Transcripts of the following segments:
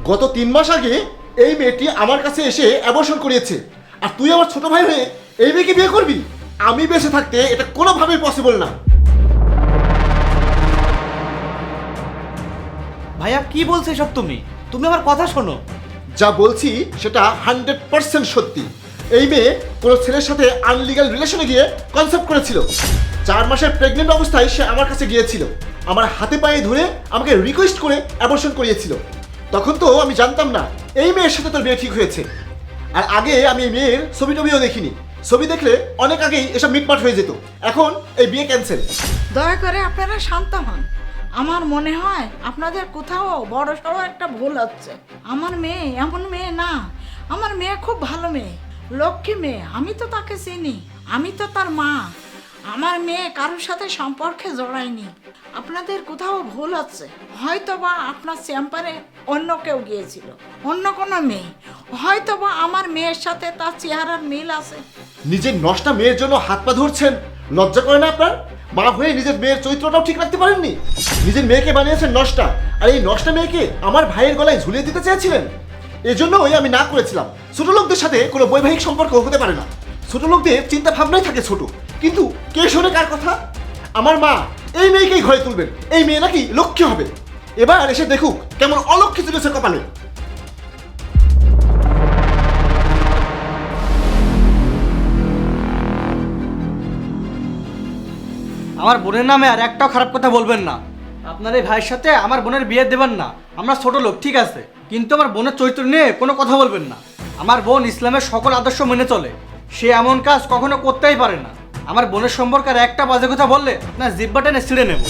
গত 3 মাস আগে এই মেয়েটি আমার কাছে এসে অ্যাবর্শন করিয়েছে, আর তুই আমার ছোট ভাই হয়ে এই মেয়েকে বিয়ে করবি? আমি বেঁচে থাকতে এটা কোনোভাবেই পসিবল না। ভাইয়া কি বলছো সব? তুমি আমার কথা শোনো। যা বলছি সেটা 100% সত্যি। এই মেয়ে কোনো ছেলের সাথে আনলিগাল রিলেশনে গিয়ে কনসেপ্ট করেছিল। 4 মাসের প্রেগনেন্ট অবস্থায় সে আমার কাছে গিয়েছিল, আমার হাতে পায়ে ধরে আমাকে রিকোয়েস্ট করে অ্যাবর্শন করিয়েছিল। তখন তো আমি জানতাম না এই মেয়ের সাথে তোর বিয়ে ঠিক হয়েছে। আর আগে আমি এই মেয়ের ছবি টবিও দেখিনি, ছবি দেখলে অনেক আগেই এসব মিটমাট হয়ে যেত। এখন এই বিয়ে ক্যান্সেল। দয়া করে আপনারা শান্ত হন। আমার মনে হয় আপনাদের কোথাও বড় সড়ো একটা ভুল হচ্ছে। আমার মেয়ে এমন মেয়ে না, আমার মেয়ে খুব ভালো মেয়ে, লক্ষ্মী মেয়ে। আমি তো তাকে চিনি, আমি তো তার মা। আমার মেয়ে কারোর সাথে সম্পর্কে জড়ায়নি। আপনাদের কোথাও ভুল হচ্ছে। হয়তোবা আপনার চেম্বারে অন্য কেউ গিয়েছিল, অন্য কোনো মেয়ে। হয়তোবা আমার মেয়ের সাথে তার চেহারার মিল আছে। নিজের নষ্টা মেয়ের জন্য হাত পা ধরছেন, লজ্জা করে না আপনার? মা হয়ে নিজের মেয়ের চরিত্রটাও ঠিক রাখতে পারেননি। নিজের মেয়েকে বানিয়েছেন নষ্টা, আর এই নষ্টা মেয়েকে আমার ভাইয়ের গলায় ঝুলিয়ে দিতে চেয়েছিলেন। এজন্যই আমি না করেছিলাম। ছোট লোকদের সাথে কোনো বৈবাহিক সম্পর্ক হতে পারে না। ছোট লোকদের চিন্তা ভাবনাই থাকে ছোট। কিন্তু কে শোনে কার কথা? আমার মা এই মেয়েকেই ঘরে তুলবেন, এই মেয়ে নাকি লক্ষ্মী হবে। এবার এসে দেখুক কেমন অলক্ষ্মী তুলেছে কপালে। আমার বোনের নামে আর একটাও খারাপ কথা বলবেন না। আপনার এই ভাইয়ের সাথে আমার বোনের বিয়ে দেবেন না। আমরা ছোট লোক ঠিক আছে, কিন্তু আমার বোনের চরিত্র নিয়ে কোনো কথা বলবেন না। আমার বোন ইসলামের সকল আদর্শ মেনে চলে, সে এমন কাজ কখনো করতেই পারে না। আমার বোনের সম্পর্কে আর একটা বাজে কথা বললে আপনার জিব্বা টেনে ছিঁড়ে নেব।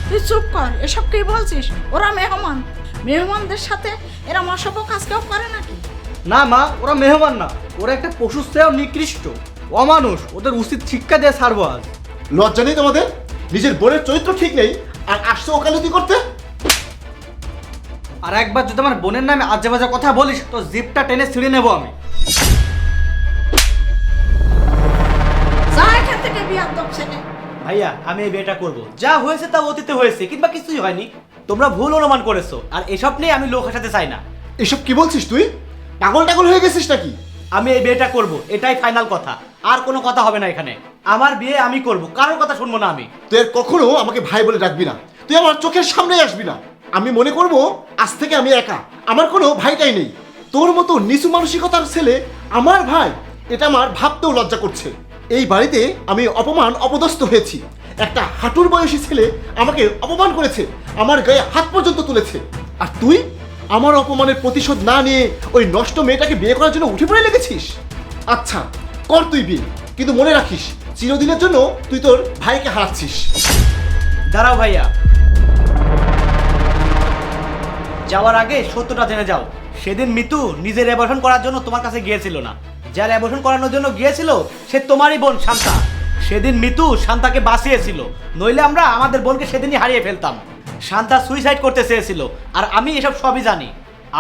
তুই চুপ কর, এসব কি বলছিস? ওরা মেহমান, মেহমানদের সাথে এরা অসভ্য কাজ কেউ করে নাকি? না মা, ওরা মেহমান না, ওরা একটা পশুর চেয়েও নিকৃষ্ট অমানুষ। ওদের উচিত শিক্ষা দিয়ে ছাড়বো আজ। লজ্জা নেই তোমাদের? নিজের বোনের চরিত্র ঠিক নেই আর আসছো ওকালতি করতে। আর একবার যদি আমার বোনের নামে আজে বাজে কথা বলিস তো জিপটা টেনে ছিঁড়ে নেবো আমি। যা এখান থেকে, বিয়াদব ছেলে। ভাইয়া আমি এই বিয়েটা করব। যা হয়েছে তা অতীতে হয়েছে, কিংবা কিছুই হয়নি। তোমরা ভুল অনুমান করেছো, আর এসব নিয়ে আমি লোক হাসাতে চাই না। এসব কি বলছিস তুই? পাগল টাগল হয়ে গেছিস নাকি? আমি এই বিয়েটা করব, এটাই ফাইনাল কথা। আর কোনো কথা হবে না এখানে। আমার বিয়ে আমি করব, কারোর কথা শুনবো না আমি। তুই আর কখনো আমাকে ভাই বলে ডাকবি না। তুই আমার চোখের সামনে আসবি না। আমি মনে করব আজ থেকে আমি একা, আমার কোনো ভাইটাই নেই। তোর মতো নিচু মানসিকতার ছেলে আমার ভাই, এটা আমার ভাবতেও লজ্জা করছে। এই বাড়িতে আমি অপমান অপদস্থ হয়েছি। একটা হাঁটুর বয়সী ছেলে আমাকে অপমান করেছে, আমার গায়ে হাত পর্যন্ত তুলেছে। আর তুই আমার অপমানের প্রতিশোধ না নিয়ে ওই নষ্ট মেয়েটাকে বিয়ে করার জন্য উঠে পড়ে লেগেছিস। আচ্ছা কর তুই বিয়ে, কিন্তু মনে রাখিস চিরদিনের জন্য তুই তোর ভাইকে হারাচ্ছিস। দাঁড়াও ভাইয়া, যাওয়ার আগে সত্যটা জেনে যাও। সেদিন মিতু নিজের অ্যাবর্শন করার জন্য তোমার কাছে গিয়েছিল না। যার অ্যাবর্শন করানোর জন্য গিয়েছিল সে তোমারই বোন শান্তা। সেদিন মিতু শান্তাকে বাঁচিয়েছিল, নইলে আমরা আমাদের বোনকে সেদিনই হারিয়ে ফেলতাম। শান্তা সুইসাইড করতে চেয়েছিল, আর আমি এসব সবই জানি।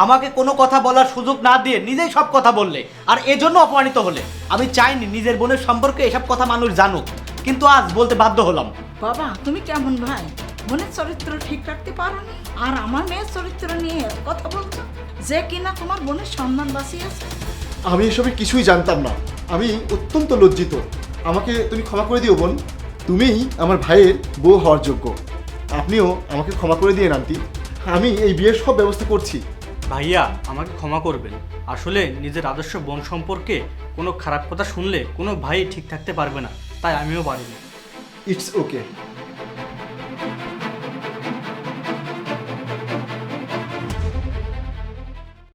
আমাকে কোনো কথা বলার সুযোগ না দিয়ে নিজেই সব কথা বললে, আর এজন্য অপমানিত হলে। আমি চাইনি নিজের বোনের সম্পর্কে এসব কথা মানুষ জানুক, কিন্তু আজ বলতে বাধ্য হলাম। বাবা তুমি কেমন ভাই? বোনের চরিত্র ঠিক রাখতে পারো নি, আর আমার মেয়ের চরিত্র নিয়ে কথা বলছো, যে কিনা তোমার বোনের সম্মান বাঁচিয়েছে। আমি এসবের কিছুই জানতাম না। আমি অত্যন্ত লজ্জিত। আমাকে তুমি ক্ষমা করে দিও বোন। তুমিই আমার ভাইয়ের বউ হওয়ার যোগ্য। আপনিও আমাকে ক্ষমা করে দিয়ে আন্টি। আমি এই বিয়ের সব ব্যবস্থা করছি। ভাইয়া আমাকে ক্ষমা করবেন। আসলে নিজের আদর্শ বোন সম্পর্কে কোনো খারাপ কথা শুনলে কোনো ভাই ঠিক থাকতে পারবে না, তাই আমিও পারিনি। It's okay.